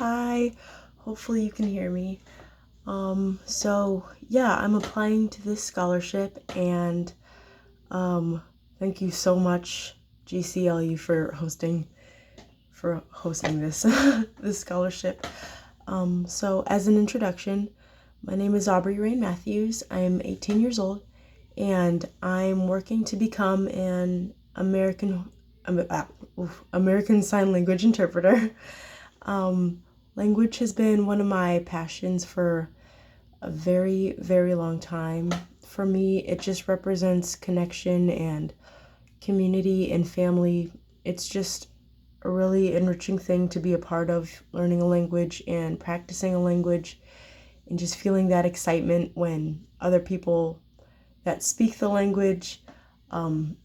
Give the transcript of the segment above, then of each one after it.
Hi, hopefully you can hear me. So I'm applying to this scholarship and um, thank you so much GCLU for hosting this this scholarship. So as an introduction, my name is Aubrey Rain Matthews. I'm 18 years old and I'm working to become an American Sign Language interpreter. Language has been one of my passions for a very, very long time. For me, it just represents connection and community and family. It's just a really enriching thing to be a part of, learning a language and practicing a language and just feeling that excitement when other people that speak the language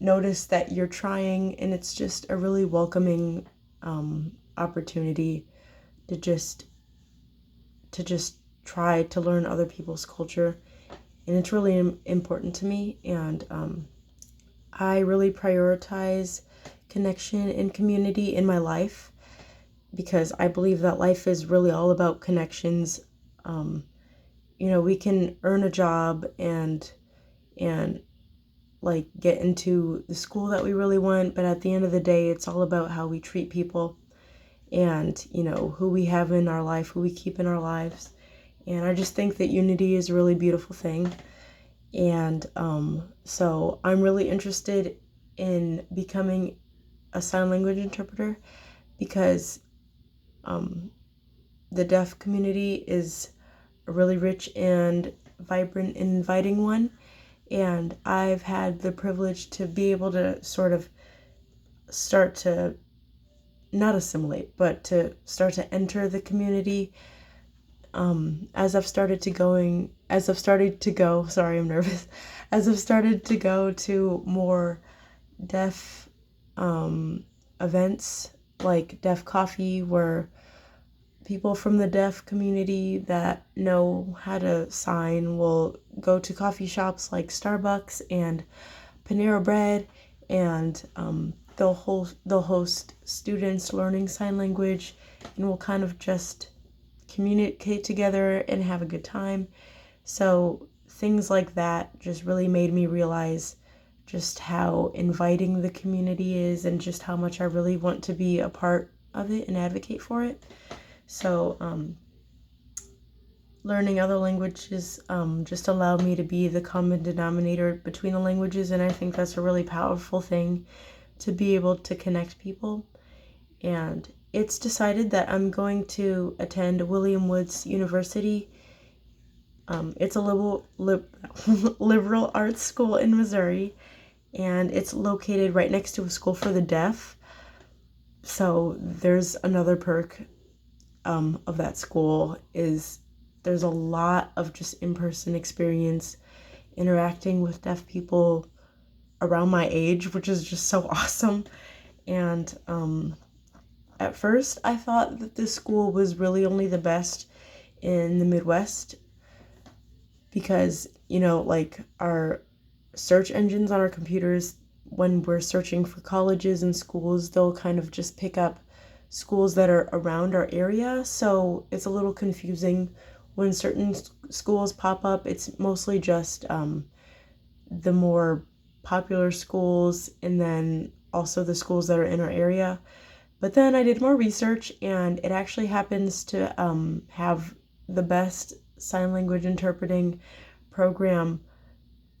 notice that you're trying, and it's just a really welcoming opportunity to just try to learn other people's culture, and it's really important to me. And I really prioritize connection and community in my life because I believe that life is really all about connections. We can earn a job and like get into the school that we really want, but at the end of the day, it's all about how we treat people and who we have in our life, who we keep in our lives. And I just think that unity is a really beautiful thing. And so I'm really interested in becoming a sign language interpreter because the deaf community is a really rich and vibrant and inviting one. And I've had the privilege to be able to sort of start to not assimilate, but to start to enter the community. As I've started to go, sorry, I'm nervous. As I've started to go to more deaf events like Deaf Coffee, where people from the deaf community that know how to sign will go to coffee shops like Starbucks and Panera Bread, and they'll host students learning sign language, and we'll kind of just communicate together and have a good time. So things like that just really made me realize just how inviting the community is and just how much I really want to be a part of it and advocate for it. So learning other languages just allowed me to be the common denominator between the languages, and I think that's a really powerful thing, to be able to connect people. And it's decided that I'm going to attend William Woods University. It's a liberal arts school in Missouri, and it's located right next to a school for the deaf. So there's another perk of that school is there's a lot of just in-person experience interacting with deaf people around my age, which is just so awesome. And at first I thought that this school was really only the best in the Midwest because, like our search engines on our computers, when we're searching for colleges and schools, they'll kind of just pick up schools that are around our area. So it's a little confusing when certain schools pop up. It's mostly just the more popular schools and then also the schools that are in our area. But then I did more research, and it actually happens to have the best sign language interpreting program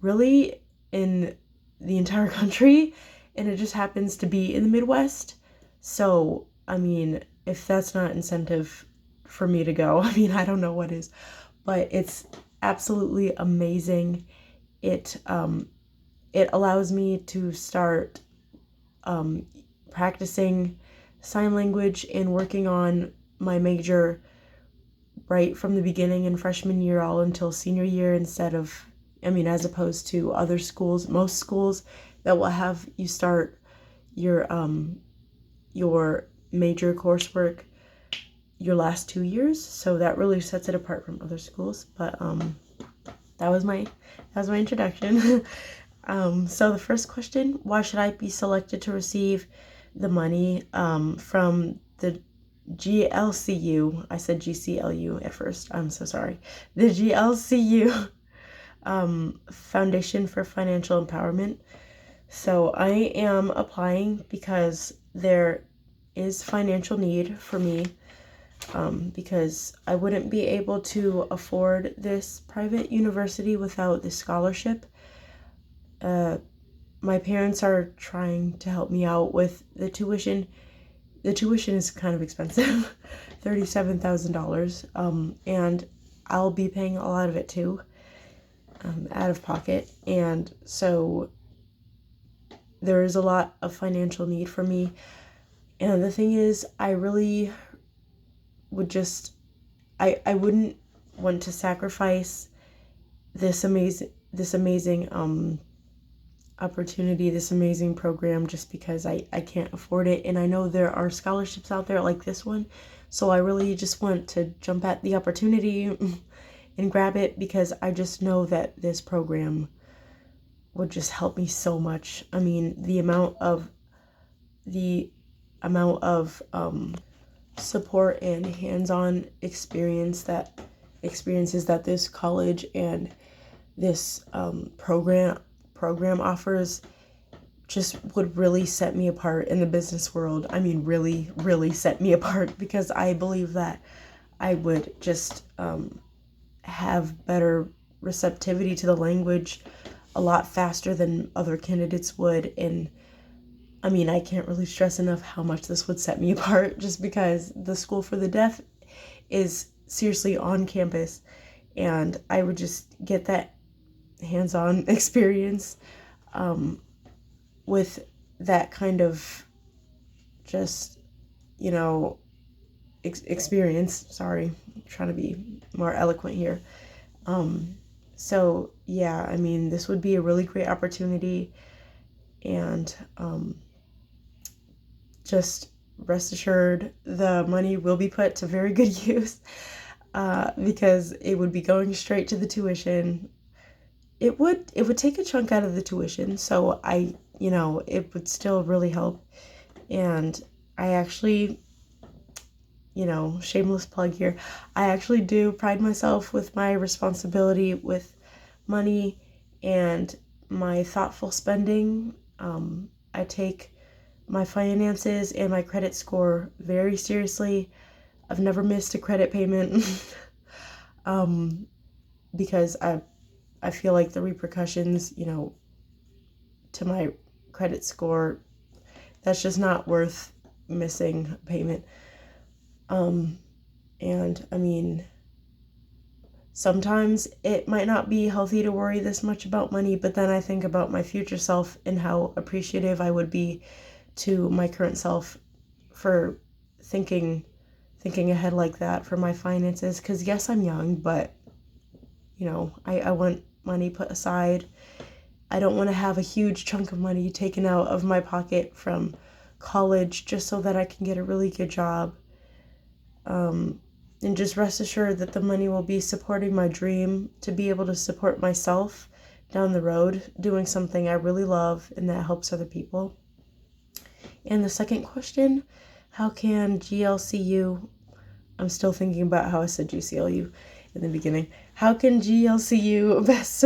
really in the entire country, and it just happens to be in the Midwest. So, I mean, if that's not incentive for me to go, I mean, I don't know what is, but it's absolutely amazing. It allows me to start practicing sign language and working on my major right from the beginning in freshman year all until senior year, as opposed to other schools, most schools that will have you start your major coursework your last 2 years. So that really sets it apart from other schools. But that was my introduction. So the first question: why should I be selected to receive the money from the GLCU, I said GCLU at first, I'm so sorry. The GLCU Foundation for Financial Empowerment. So I am applying because there is financial need for me, because I wouldn't be able to afford this private university without this scholarship. My parents are trying to help me out with the tuition. The tuition is kind of expensive, $37,000, and I'll be paying a lot of it too, out of pocket. And so there is a lot of financial need for me. And the thing is, I really would just, I wouldn't want to sacrifice this amazing opportunity, this amazing program, just because I can't afford it. And I know there are scholarships out there like this one, so I really just want to jump at the opportunity and grab it, because I just know that this program would just help me so much. I mean, the amount of support and hands-on experiences that this college and this program offers just would really set me apart in the business world. I mean, really, really set me apart, because I believe that I would just have better receptivity to the language a lot faster than other candidates would. And I mean, I can't really stress enough how much this would set me apart, just because the School for the Deaf is seriously on campus, and I would just get that hands-on experience with that kind of just, experience. Sorry, I'm trying to be more eloquent here. So yeah, I mean, this would be a really great opportunity, and just rest assured the money will be put to very good use, because it would be going straight to the tuition. It would take a chunk out of the tuition, so it would still really help. And I actually, shameless plug here, I actually do pride myself with my responsibility with money and my thoughtful spending. I take my finances and my credit score very seriously. I've never missed a credit payment because I feel like the repercussions, to my credit score, that's just not worth missing payment. And I mean, sometimes it might not be healthy to worry this much about money, but then I think about my future self and how appreciative I would be to my current self for thinking ahead like that for my finances. Because yes, I'm young, but I want money put aside. I don't want to have a huge chunk of money taken out of my pocket from college just so that I can get a really good job. And just rest assured that the money will be supporting my dream to be able to support myself down the road, doing something I really love and that helps other people. And the second question, how can GLCU, I'm still thinking about how I said GCLU in the beginning. How can GLCU best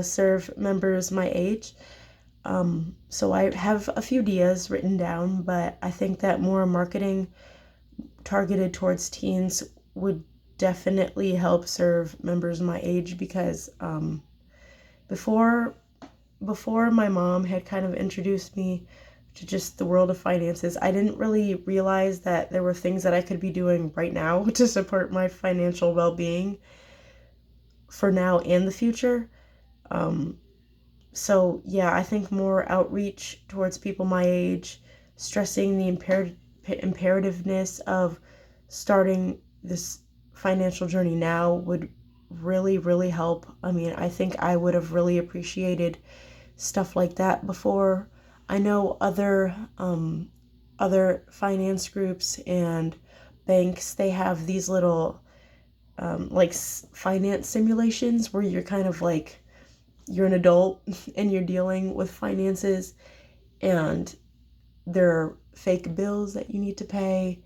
serve members my age? So I have a few ideas written down, but I think that more marketing targeted towards teens would definitely help serve members my age, because before my mom had kind of introduced me to just the world of finances, I didn't really realize that there were things that I could be doing right now to support my financial well-being for now and the future. So yeah, I think more outreach towards people my age, stressing the imperativeness of starting this financial journey now would really, really help. I mean, I think I would have really appreciated stuff like that before. I know other finance groups and banks, they have these little finance simulations where you're kind of like, you're an adult and you're dealing with finances, and there are fake bills that you need to pay.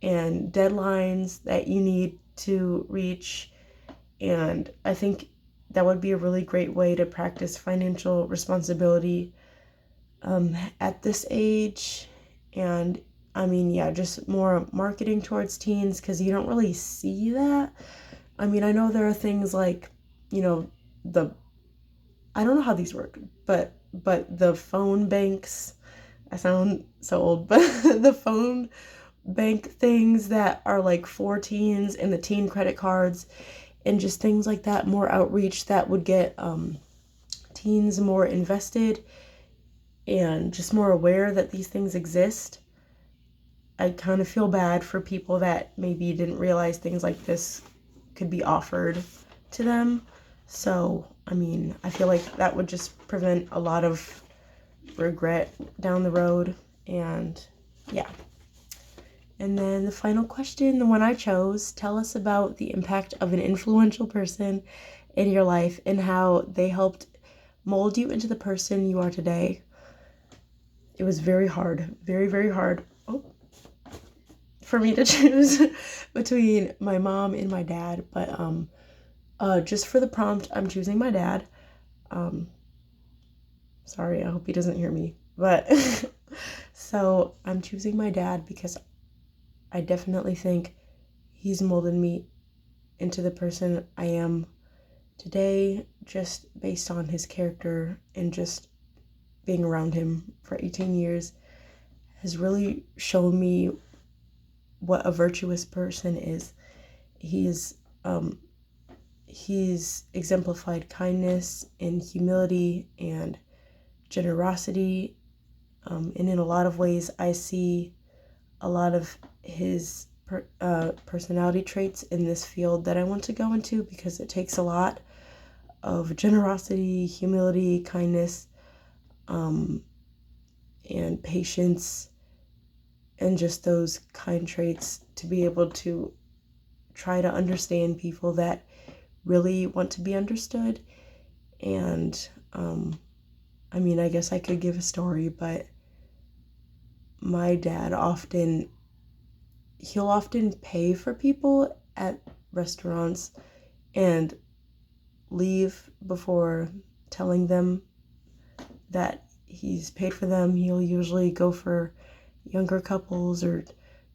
and deadlines that you need to reach. And I think that would be a really great way to practice financial responsibility at this age. And I mean, yeah, just more marketing towards teens, because you don't really see that. I mean, I know there are things like, you know, I don't know how these work, but the phone banks, I sound so old, but the phone bank things that are like for teens, and the teen credit cards, and just things like that, more outreach that would get teens more invested and just more aware that these things exist. I kind of feel bad for people that maybe didn't realize things like this could be offered to them. So, I mean, I feel like that would just prevent a lot of regret down the road. And yeah. And then the final question, the one I chose: tell us about the impact of an influential person in your life and how they helped mold you into the person you are today. It was very hard, very, very hard for me to choose between my mom and my dad. But just for the prompt, I'm choosing my dad. Sorry, I hope he doesn't hear me. But so I'm choosing my dad because I definitely think he's molded me into the person I am today, just based on his character, and just being around him for 18 years has really shown me what a virtuous person is. He's exemplified kindness and humility and generosity, and in a lot of ways I see a lot of his personality traits in this field that I want to go into, because it takes a lot of generosity, humility, kindness, and patience, and just those kind traits to be able to try to understand people that really want to be understood. And I mean, I guess I could give a story, but my dad he'll often pay for people at restaurants and leave before telling them that he's paid for them. He'll usually go for younger couples or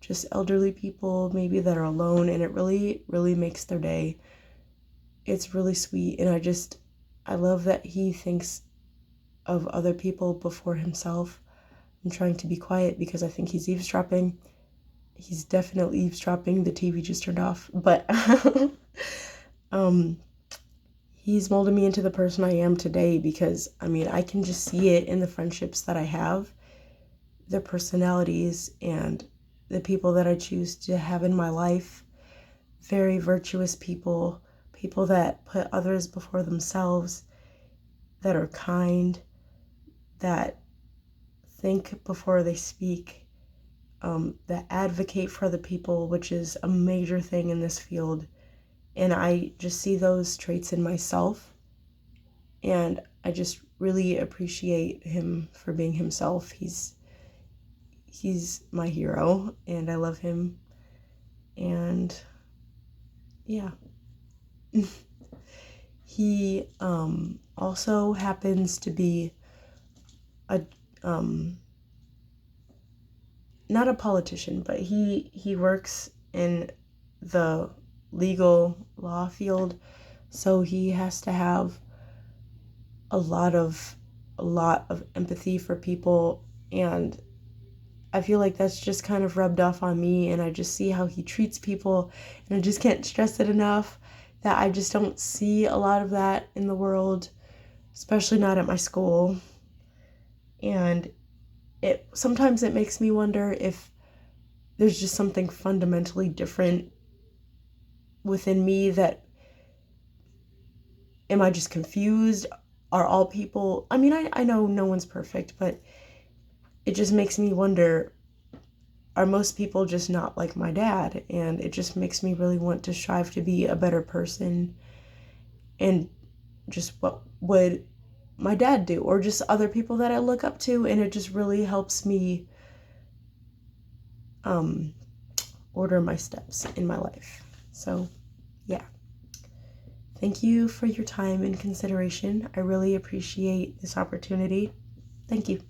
just elderly people maybe that are alone, and it really, really makes their day. It's really sweet, and I love that he thinks of other people before himself. I'm trying to be quiet because I think he's eavesdropping. He's definitely eavesdropping. The TV just turned off. But he's molded me into the person I am today, because I mean, I can just see it in the friendships that I have, the personalities, and the people that I choose to have in my life. Very virtuous people, people that put others before themselves, that are kind, that think before they speak, that advocate for other people, which is a major thing in this field. And I just see those traits in myself, and I just really appreciate him for being himself. He's my hero, and I love him. And yeah. He also happens to be a not a politician, but he works in the legal law field, so he has to have a lot of empathy for people, and I feel like that's just kind of rubbed off on me, and I just see how he treats people, and I just can't stress it enough that I just don't see a lot of that in the world, especially not at my school. And sometimes it makes me wonder if there's just something fundamentally different within me. That, am I just confused? Are all people, I mean, I know no one's perfect, but it just makes me wonder, are most people just not like my dad? And it just makes me really want to strive to be a better person, and just what would my dad do, or just other people that I look up to. And it just really helps me order my steps in my life. So, yeah. Thank you for your time and consideration. I really appreciate this opportunity. Thank you.